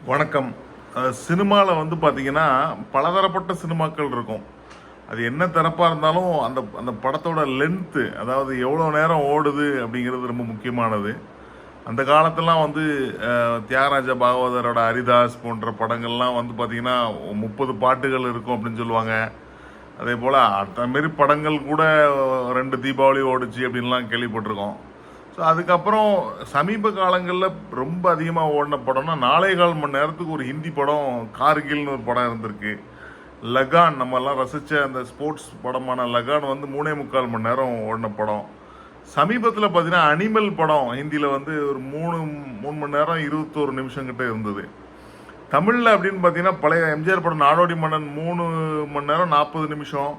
வணக்கம். சினிமாவில் வந்து பார்த்தீங்கன்னா பலதரப்பட்ட சினிமாக்கள் இருக்கும். அது என்ன தரப்பாக இருந்தாலும் அந்த அந்த படத்தோட லென்த்து, அதாவது எவ்வளோ நேரம் ஓடுது அப்படிங்கிறது ரொம்ப முக்கியமானது. அந்த காலத்துலாம் வந்து தியாகராஜ பாகவதரோட ஹரிதாஸ் போன்ற படங்கள்லாம் வந்து பார்த்தீங்கன்னா 30 பாட்டுகள் இருக்கும் அப்படின்னு சொல்லுவாங்க. அதே போல் அந்த மாரி படங்கள் கூட 2 தீபாவளி ஓடுச்சு அப்படின்லாம் கேள்விப்பட்டிருக்கோம். ஸோ அதுக்கப்புறம் சமீப காலங்களில் ரொம்ப அதிகமாக ஓடின படம்னா 4.25 மணி நேரத்துக்கு ஒரு ஹிந்தி படம் கார்கில்னு ஒரு படம் இருந்திருக்கு. லகான், நம்மெல்லாம் ரசித்த அந்த ஸ்போர்ட்ஸ் படமான லகான் வந்து 3.25 மணி நேரம் ஓடின படம். சமீபத்தில் பார்த்தீங்கன்னா அனிமல் படம் ஹிந்தியில் வந்து ஒரு 3 மணி நேரம் 21 நிமிஷம் கிட்ட இருந்தது. தமிழில் அப்படின்னு பார்த்தீங்கன்னா பழைய எம்ஜிஆர் படம் நாடோடி மன்னன் 3 மணி நேரம் 40 நிமிஷம்.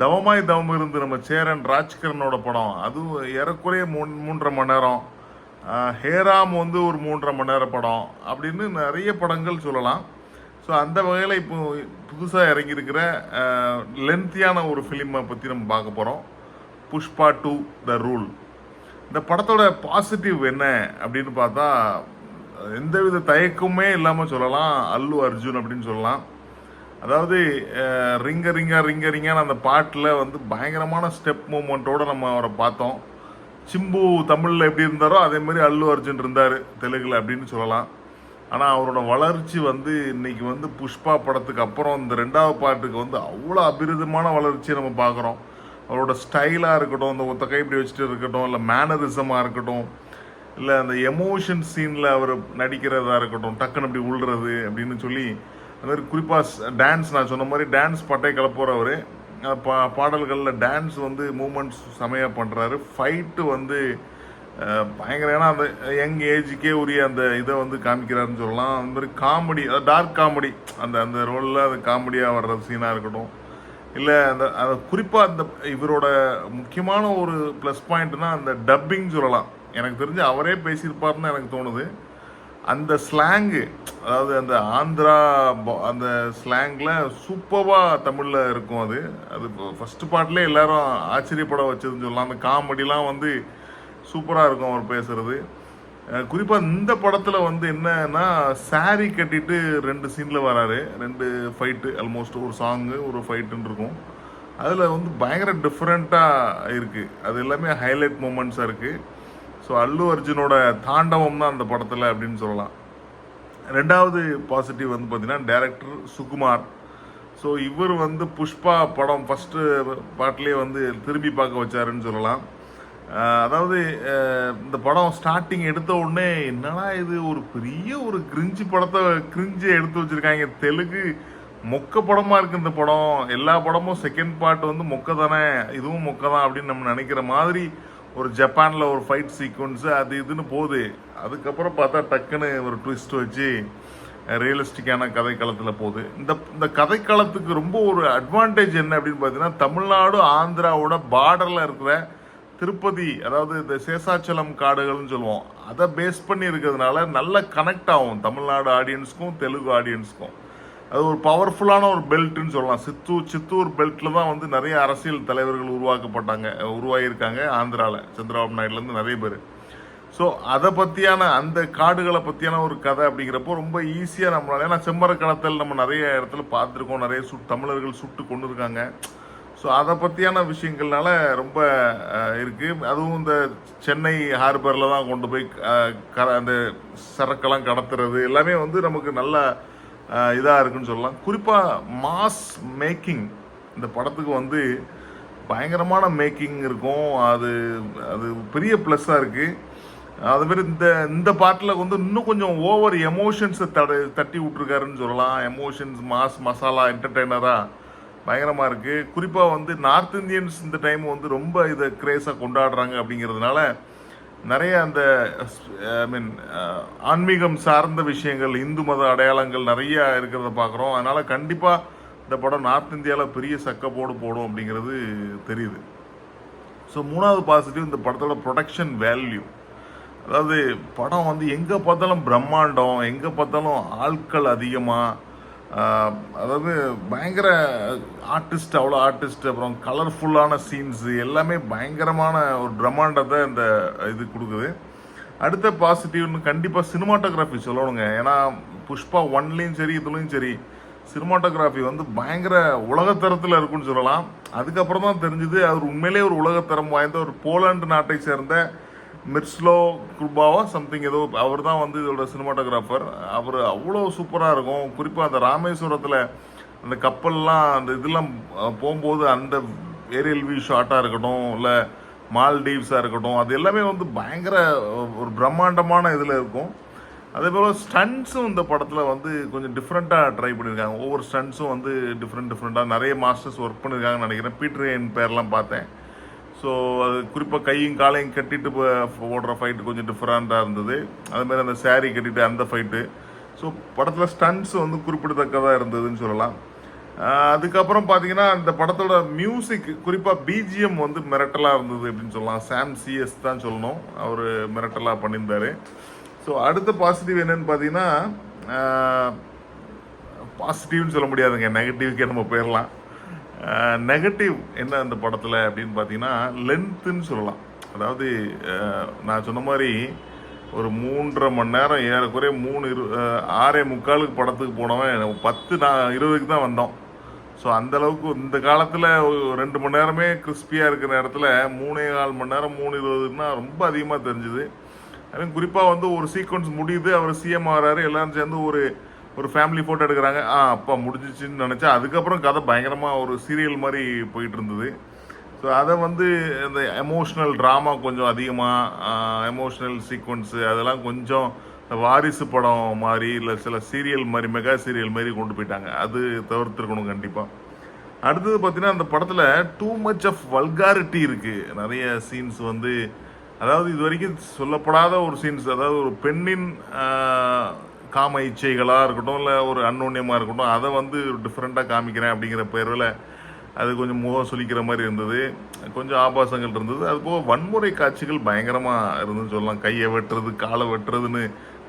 தவமாய் தவம் இருந்து நம்ம சேரன் ராஜ்கரனோட படம், அது ஏறக்குறைய 3.5 மணி நேரம். ஹேராம் வந்து ஒரு 3.5 மணி நேரம் படம் அப்படின்னு நிறைய படங்கள் சொல்லலாம். ஸோ அந்த வகையில் இப்போ புதுசாக இறங்கியிருக்கிற லென்த்தியான ஒரு ஃபிலிமை பற்றி நம்ம பார்க்க போகிறோம். Pushpa 2 the rule. இந்த படத்தோட பாசிட்டிவ் என்ன அப்படின்னு பார்த்தா எந்தவித தயக்கமே இல்லாமல் சொல்லலாம், அல்லு அர்ஜுன் அப்படின்னு சொல்லலாம். அதாவது ரிங்க ரிங்கா ரிங்க ரிங்கான அந்த பாட்டில் வந்து பயங்கரமான ஸ்டெப் மூமெண்ட்டோடு நம்ம அவரை பார்த்தோம். சிம்பு தமிழில் எப்படி இருந்தாரோ அதே மாதிரி அல்லு அர்ஜுன் இருந்தார் தெலுங்கில் அப்படின்னு சொல்லலாம். ஆனால் அவரோட வளர்ச்சி வந்து இன்னைக்கு வந்து புஷ்பா படத்துக்கு அப்புறம் இந்த 2வது பாட்டுக்கு வந்து அவ்வளோ அபிரிதமான வளர்ச்சியை நம்ம பார்க்குறோம். அவரோட ஸ்டைலாக இருக்கட்டும், இந்த ஒத்த கை இப்படி வச்சுட்டு இருக்கட்டும், இல்லை மேனரிசமாக இருக்கட்டும், இல்லை அந்த எமோஷன் சீனில் அவர் நடிக்கிறதா இருக்கட்டும், டக்குன்னு அப்படி உள்றது அப்படின்னு சொல்லி அது மாதிரி குறிப்பாக டான்ஸ், நான் சொன்ன மாதிரி டான்ஸ் பட்டை கிளப்புறவர். பாடல்களில் டான்ஸ் வந்து மூமெண்ட்ஸ் செமையாக பண்ணுறாரு. ஃபைட்டு வந்து பயங்கர, ஏன்னா அந்த யங் ஏஜுக்கே உரிய அந்த இதை வந்து காமிக்கிறாருன்னு சொல்லலாம். அந்த மாதிரி காமெடி, டார்க் காமெடி, அந்த அந்த ரோலில் அது காமெடியாக வர்ற சீனாக இருக்கட்டும், இல்லை அந்த அதை குறிப்பாக அந்த இவரோட முக்கியமான ஒரு ப்ளஸ் பாயிண்ட்னா அந்த டப்பிங் சொல்லலாம். எனக்கு தெரிஞ்சு அவரே பேசியிருப்பாருன்னு எனக்கு தோணுது. அந்த ஸ்லாங்கு, அதாவது அந்த ஆந்திரா அந்த ஸ்லாங்கில் சூப்பராக தமிழில் இருக்கும். அது அது ஃபஸ்ட்டு பாட்டிலே எல்லாரும் ஆச்சரியப்பட வச்சதுன்னு சொல்லலாம். அந்த காமெடிலாம் வந்து சூப்பராக இருக்கும் அவர் பேசுகிறது. குறிப்பாக இந்த படத்தில் வந்து என்னன்னா சாரி கட்டிட்டு 2 சீனில் வராரு, 2 ஃபைட்டு, ஆல்மோஸ்ட் ஒரு சாங்கு ஒரு ஃபைட்டுன்னு இருக்கும். அதில் வந்து பயங்கர டிஃப்ரெண்ட்டாக இருக்குது. அது எல்லாமே ஹைலைட் மூமெண்ட்ஸாக இருக்குது. ஸோ அல்லு அர்ஜுனோட தாண்டவம் தான் அந்த படத்தில் அப்படின்னு சொல்லலாம். 2வது பாசிட்டிவ் வந்து பார்த்திங்கன்னா டைரக்டர் சுகுமார். ஸோ இவர் வந்து புஷ்பா படம் ஃபஸ்ட்டு பாட்டிலே வந்து திரும்பி பார்க்க வச்சாருன்னு சொல்லலாம். அதாவது இந்த படம் ஸ்டார்டிங் எடுத்த உடனே என்னன்னா இது ஒரு பெரிய ஒரு கிரிஞ்சு படத்தை எடுத்து வச்சுருக்காங்க. தெலுங்கு மொக்க படமாக இருக்குது இந்த படம். எல்லா படமும் செகண்ட் பார்ட் வந்து மொக்க தானே, இதுவும் மொக்க தான் அப்படின்னு நம்ம நினைக்கிற மாதிரி ஒரு ஜப்பானில் ஒரு ஃபைட் சீக்வன்ஸு அது இதுன்னு போகுது. அதுக்கப்புறம் பார்த்தா டக்குன்னு ஒரு ட்விஸ்ட் வச்சு ரியலிஸ்டிக்கான கதைக்களத்தில் போகுது. இந்த கதைக்களத்துக்கு ரொம்ப ஒரு அட்வான்டேஜ் என்ன அப்படின்னு பார்த்தீங்கன்னா, தமிழ்நாடு ஆந்திராவோட பார்டரில் இருக்கிற திருப்பதி, அதாவது இந்த சேஷாச்சலம் காடுகள்னு சொல்லுவோம், அதை பேஸ் பண்ணி இருக்கிறதுனால நல்ல கனெக்ட் ஆகும் தமிழ்நாடு ஆடியன்ஸுக்கும் தெலுங்கு ஆடியன்ஸுக்கும். அது ஒரு பவர்ஃபுல்லான ஒரு பெல்ட்டுன்னு சொல்லலாம். சித்தூர் பெல்ட்டில் தான் வந்து நிறைய அரசியல் தலைவர்கள் உருவாகியிருக்காங்க ஆந்திராவில். சந்திரபாபு நாயுடுலேருந்து நிறைய பேர். ஸோ அதை பற்றியான அந்த காடுகளை பற்றியான ஒரு கதை அப்படிங்கிறப்போ ரொம்ப ஈஸியாக நம்மளால, ஏன்னா செம்மர கடத்தல் நம்ம நிறைய இடத்துல பார்த்துருக்கோம், நிறைய தமிழர்கள் சுட்டு கொண்டு இருக்காங்க. ஸோ அதை பற்றியான விஷயங்கள்னால ரொம்ப இருக்குது. அதுவும் இந்த சென்னை ஹார்பரில் தான் கொண்டு போய் அந்த சரக்கெல்லாம் கடத்துறது எல்லாமே வந்து நமக்கு நல்ல இதாக இருக்குன்னு சொல்லலாம். குறிப்பாக மாஸ் மேக்கிங் இந்த படத்துக்கு வந்து பயங்கரமான மேக்கிங் இருக்கும். அது அது பெரிய ப்ளஸ்ஸாக இருக்குது. அதுமாரி இந்த பாட்டில் வந்து இன்னும் கொஞ்சம் ஓவர் எமோஷன்ஸை தட்டி விட்ருக்காருன்னு சொல்லலாம். எமோஷன்ஸ், மாஸ், மசாலா, என்டர்டெய்னராக பயங்கரமாக இருக்குது. குறிப்பாக வந்து நார்த் இந்தியன்ஸ் இந்த டைம் வந்து ரொம்ப இதை கிரேஸாக கொண்டாடுறாங்க. அப்படிங்கிறதுனால நிறைய அந்த ஆன்மீகம் சார்ந்த விஷயங்கள், இந்து மத அடையாளங்கள் நிறைய இருக்கிறத பார்க்குறோம். அதனால் கண்டிப்பாக இந்த படம் நார்த் இந்தியாவில் பெரிய சக்கப்போடு போடும் அப்படிங்கிறது தெரியுது. ஸோ 3வது பாசிட்டிவ் இந்த படத்தோட ப்ரொடக்ஷன் வேல்யூ. அதாவது படம் வந்து எங்கே பார்த்தாலும் பிரம்மாண்டம், எங்கே பார்த்தாலும் ஆட்கள் அதிகமாக, அதாவது பயங்கர ஆர்டிஸ்ட், அவ்வளோ ஆர்டிஸ்ட், அப்புறம் கலர்ஃபுல்லான சீன்ஸு எல்லாமே பயங்கரமான ஒரு பிரம்மாண்டத்தை இந்த இது கொடுக்குது. அடுத்த பாசிட்டிவ்னு கண்டிப்பாக சினிமாட்டோகிராஃபி சொல்லணுங்க. ஏன்னா புஷ்பா 1லையும் சரி இதுலையும் சரி சினிமாட்டோகிராஃபி வந்து பயங்கர உலகத்தரத்தில் இருக்குன்னு சொல்லலாம். அதுக்கப்புறம் தான் தெரிஞ்சுது அவர் உண்மையிலேயே ஒரு உலகத்தரம் வாய்ந்த ஒரு போலாண்டு நாட்டை சேர்ந்த மிர்ஸ்லோ குர்பாவா சம்திங் ஏதோ அவர் தான் வந்து இதோட சினிமாட்டோகிராஃபர். அவர் அவ்வளோ சூப்பராக இருக்கும். குறிப்பாக அந்த ராமேஸ்வரத்தில் அந்த கப்பல்லாம் அந்த இதெல்லாம் போகும்போது அந்த ஏரியல் வியூ ஷாட்டாக இருக்கட்டும், இல்லை மால்டீவ்ஸாக இருக்கட்டும், அது எல்லாமே வந்து பயங்கர ஒரு பிரம்மாண்டமான இதில் இருக்கும். அதே போல் ஸ்டண்ட்ஸும் இந்த படத்தில் வந்து கொஞ்சம் டிஃப்ரெண்ட்டாக ட்ரை பண்ணியிருக்காங்க. ஒவ்வொரு ஸ்டண்ட்ஸும் வந்து டிஃப்ரெண்ட்டாக நிறைய மாஸ்டர்ஸ் ஒர்க் பண்ணியிருக்காங்கன்னு நினைக்கிறேன். பீட்டர் என் பேர்லாம் பார்த்தேன். ஸோ அது குறிப்பாக கையும் காலையும் கட்டிட்டு ஓடுற ஃபைட்டு கொஞ்சம் டிஃப்ரெண்ட்டாக இருந்தது. அதுமாதிரி அந்த சாரீ கட்டிட்டு அந்த ஃபைட்டு. ஸோ படத்தில் ஸ்டண்ட்ஸ் வந்து குறிப்பிடத்தக்கதாக இருந்ததுன்னு சொல்லலாம். அதுக்கப்புறம் பார்த்தீங்கன்னா அந்த படத்தோட மியூசிக் குறிப்பாக பிஜிஎம் வந்து மிரட்டலாக இருந்தது அப்படின்னு சொல்லலாம். சாம் சிஎஸ் தான் சொல்லணும், அவர் மிரட்டலாக பண்ணியிருந்தார். ஸோ அடுத்த பாசிட்டிவ் என்னன்னு பார்த்தீங்கன்னா, பாசிட்டிவ்னு சொல்ல முடியாதுங்க, நெகட்டிவ்க்கே நம்ம போயிடலாம். நெகட்டிவ் என்ன அந்த படத்தில் அப்படின்னு பார்த்தீங்கன்னா லென்த்துன்னு சொல்லலாம். அதாவது நான் சொன்ன மாதிரி ஒரு 3.5 மணி நேரம் ஏறக்குறைய 6:45 படத்துக்கு போனவன் 10-20க்கு தான் வந்தோம். ஸோ அந்தளவுக்கு இந்த காலத்தில் 2 மணி நேரமே கிறிஸ்பியாக இருக்கிற நேரத்தில் 3.25 மணி நேரம் 3:20ன்னா ரொம்ப அதிகமாக தெரிஞ்சுது. அதுவும் குறிப்பாக வந்து ஒரு சீக்வன்ஸ் முடியுது, அவர் சிஎம் ஆகிறாரு, எல்லோரும் சேர்ந்து ஒரு ஃபேமிலி ஃபோட்டோ எடுக்கிறாங்க. அப்பா முடிஞ்சிச்சின்னு நினச்சா அதுக்கப்புறம் கதை பயங்கரமாக ஒரு சீரியல் மாதிரி போயிட்டு இருந்தது. ஸோ அதை வந்து இந்த எமோஷ்னல் ட்ராமா கொஞ்சம் அதிகமாக, எமோஷ்னல் சீக்வன்ஸு அதெல்லாம் கொஞ்சம் வாரிசு படம் மாதிரி இல்லை சில சீரியல் மாதிரி மெகா சீரியல் மாதிரி கொண்டு போயிட்டாங்க. அது தவிர்த்துருக்கணும் கண்டிப்பாக. அடுத்தது பார்த்தீங்கன்னா அந்த படத்தில் டூ மச் ஆஃப் வல்காரிட்டி இருக்குது. நிறைய சீன்ஸ் வந்து அதாவது இது வரைக்கும் சொல்லப்படாத ஒரு சீன்ஸ், அதாவது ஒரு பெண்ணின் காம இச்சைகளாக இருக்கட்டும் இல்லை ஒரு அன்னோன்யமாக இருக்கட்டும், அதை வந்து டிஃப்ரெண்ட்டாக காமிக்கிறேன் அப்படிங்கிற பேரில் அது கொஞ்சம் முகம் சொல்லிக்கிற மாதிரி இருந்தது. கொஞ்சம் ஆபாசங்கள் இருந்தது. அதுபோக வன்முறை காட்சிகள் பயங்கரமாக இருந்துன்னு சொல்லலாம். கையை வெட்டுறது, காலை வெட்டுறதுன்னு,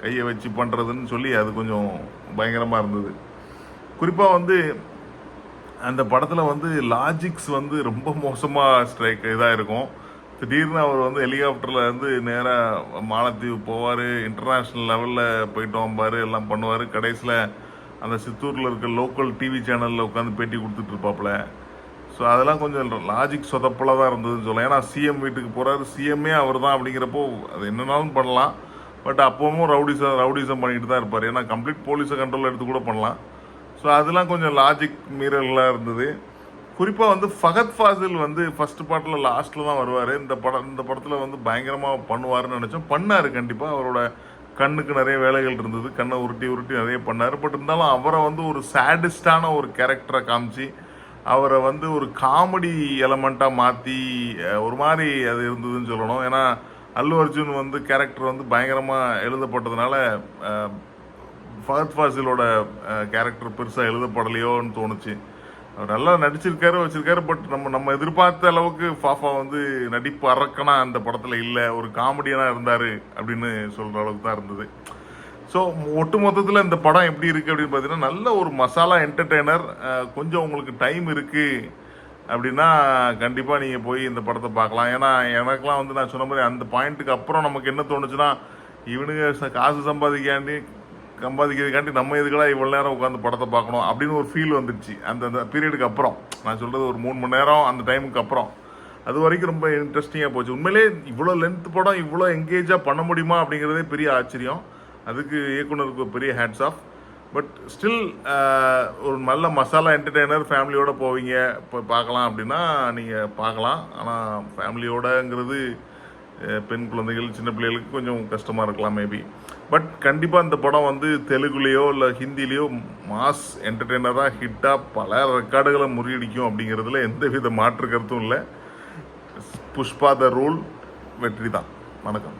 கையை வச்சு பண்ணுறதுன்னு சொல்லி அது கொஞ்சம் பயங்கரமாக இருந்தது. குறிப்பாக வந்து அந்த படத்தில் வந்து லாஜிக்ஸ் வந்து ரொம்ப மோசமாக இதாக இருக்கும். திடீர்னு அவர் வந்து ஹெலிகாப்டரில் வந்து நேராக மாலத்தீவு போவார், இன்டர்நேஷ்னல் லெவலில் போயிட்டு வம்பார், எல்லாம் பண்ணுவார். கடைசியில் அந்த சித்தூரில் இருக்க லோக்கல் டிவி சேனலில் உட்காந்து பேட்டி கொடுத்துட்ருப்பாப்புல. ஸோ அதெல்லாம் கொஞ்சம் லாஜிக் சொதப்பலாக தான் இருந்ததுன்னு சொல்லலாம். ஏன்னா சிஎம் வீட்டுக்கு போகிறாரு, சிஎம்ஏ அவர் தான் அப்படிங்கிறப்போ அது என்னன்னாலும் பண்ணலாம். பட் அப்பவும் ரவுடிசம் பண்ணிட்டு தான் இருப்பார். ஏன்னா கம்ப்ளீட் போலீஸை கண்ட்ரோல் எடுத்து கூட பண்ணலாம். ஸோ அதெல்லாம் கொஞ்சம் லாஜிக் மீறலாக இருந்தது. குறிப்பாக வந்து ஃபகத் ஃபாசில் வந்து ஃபஸ்ட்டு பார்ட்டில் லாஸ்ட்டில் தான் வருவார். இந்த படத்தில் வந்து பயங்கரமாக பண்ணுவார்னு நினச்சோம். பண்ணார் கண்டிப்பாக. அவரோட கண்ணுக்கு நிறைய வேலைகள் இருந்தது, கண்ணை உருட்டி நிறைய பண்ணார். பட் இருந்தாலும் அவரை வந்து ஒரு சேடிஸ்டான ஒரு கேரக்டரை காமிச்சு அவரை வந்து ஒரு காமெடி எலமெண்ட்டாக மாற்றி ஒரு மாதிரி அது இருந்ததுன்னு சொல்லணும். ஏன்னா அல்லு அர்ஜுன் வந்து கேரக்டர் வந்து பயங்கரமாக எழுதப்பட்டதுனால ஃபகத் ஃபாசிலோட கேரக்டர் பெருசாக எழுதப்படலையோன்னு தோணுச்சு. அவர் நல்லா வச்சிருக்காரு. பட் நம்ம எதிர்பார்த்த அளவுக்கு ஃபாஃபா வந்து நடிப்பு அரக்கனா அந்த படத்தில் இல்லை, ஒரு காமெடியனாக இருந்தார் அப்படின்னு சொல்கிற அளவுக்கு தான் இருந்தது. ஸோ ஒட்டு மொத்தத்தில் இந்த படம் எப்படி இருக்குது அப்படின்னு பார்த்தீங்கன்னா நல்ல ஒரு மசாலா என்டர்டெய்னர். கொஞ்சம் உங்களுக்கு டைம் இருக்குது அப்படின்னா கண்டிப்பாக நீங்கள் போய் இந்த படத்தை பார்க்கலாம். ஏன்னா எனக்குலாம் வந்து நான் சொன்ன மாதிரி அந்த பாயிண்ட்டுக்கு அப்புறம் நமக்கு என்ன தோணுச்சுன்னா, இவனுங்க காசு சம்பாதிக்கிறதுக்காண்டி நம்ம இதுக்கெல்லாம் இவ்வளோ நேரம் உட்காந்து படத்தை பார்க்கணும் அப்படின்னு ஒரு ஃபீல் வந்துடுச்சு அந்த பீரியடுக்கு அப்புறம். நான் சொல்கிறது ஒரு 3 மணி நேரம் அந்த டைமுக்கு அப்புறம். அது வரைக்கும் ரொம்ப இன்ட்ரெஸ்டிங்காக போச்சு. உண்மையிலே இவ்வளோ லென்த் படம் இவ்வளோ எங்கேஜாக பண்ண முடியுமா அப்படிங்கிறதே பெரிய ஆச்சரியம். அதுக்கு இயக்குனருக்கு பெரிய ஹேட்ஸ் ஆஃப். பட் ஸ்டில் ஒரு நல்ல மசாலா என்டர்டெய்னர், ஃபேமிலியோடு போவீங்க இப்போ பார்க்கலாம் அப்படின்னா நீங்கள் பார்க்கலாம். ஆனால் ஃபேமிலியோடங்கிறது பெண் குழந்தைகள் சின்ன பிள்ளைகளுக்கு கொஞ்சம் கஷ்டமாக இருக்கலாம் மேபி. பட் கண்டிப்பாக இந்த படம் வந்து தெலுங்குலேயோ இல்லை ஹிந்திலேயோ மாஸ் என்டர்டெய்னராக ஹிட்டாக பல ரெக்கார்டுகளை முறியடிக்கும் அப்படிங்கிறதுல எந்த வித மாற்று கருத்தும் இல்லை. புஷ்பா த ரூல் வெற்றி தான். வணக்கம்.